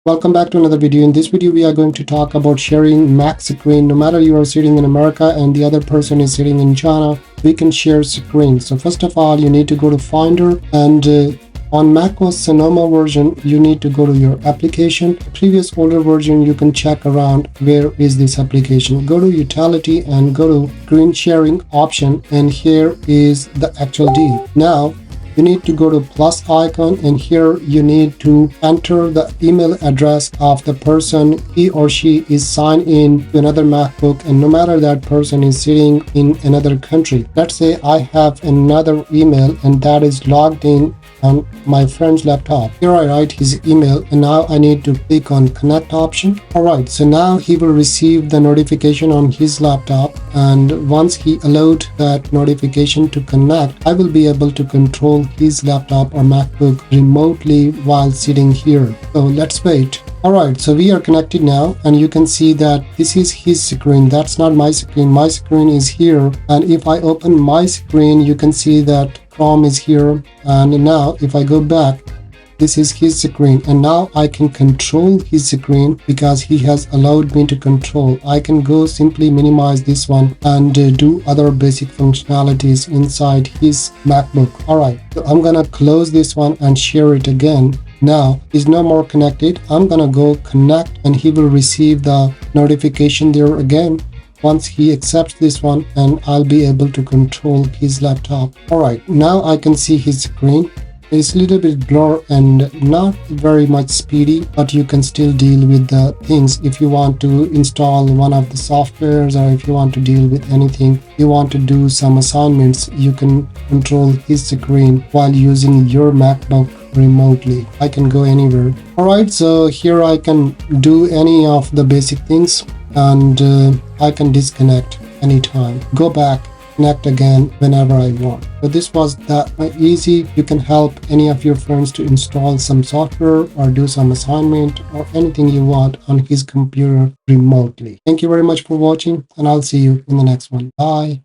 Welcome back to another video. In this video, we are going to talk about sharing Mac screen. No matter you are sitting in America and the other person is sitting in China, we can share screen. So first of all, you need to go to Finder, and on macOS Sonoma version, you need to go to your application. Previous older version, you can check around where is this application. Go to utility and go to screen sharing option, and here is the actual deal. Now you need to go to plus icon, and here you need to enter the email address of the person. He or she is signed in to another MacBook, and no matter that person is sitting in another country. Let's say I have another email and that is logged in on my friend's laptop. Here I write his email, and now I need to click on connect option. Alright, so now he will receive the notification on his laptop, and once he allowed that notification to connect, I will be able to control his laptop or MacBook remotely while sitting here. So let's wait. Alright, so we are connected now, and you can see that this is his screen. That's not my screen. My screen is here, and if I open my screen, you can see that Chrome is here, and now if I go back, this is his screen, and now I can control his screen because he has allowed me to control. I can go simply minimize this one and do other basic functionalities inside his MacBook. Alright, so I'm gonna close this one and share it again. Now he's no more connected. I'm gonna go connect, and he will receive the notification there again once he accepts this one, and I'll be able to control his laptop. Alright, now I can see his screen. It's a little bit blur and not very much speedy, but you can still deal with the things. If you want to install one of the softwares, or if you want to deal with anything, you want to do some assignments, you can control his screen while using your MacBook remotely. I can go anywhere. Alright, so here I can do any of the basic things, and I can disconnect anytime, go back, connect again whenever I want. So this was that easy. You can help any of your friends to install some software or do some assignment or anything you want on his computer remotely. Thank you very much for watching, and I'll see you in the next one. Bye.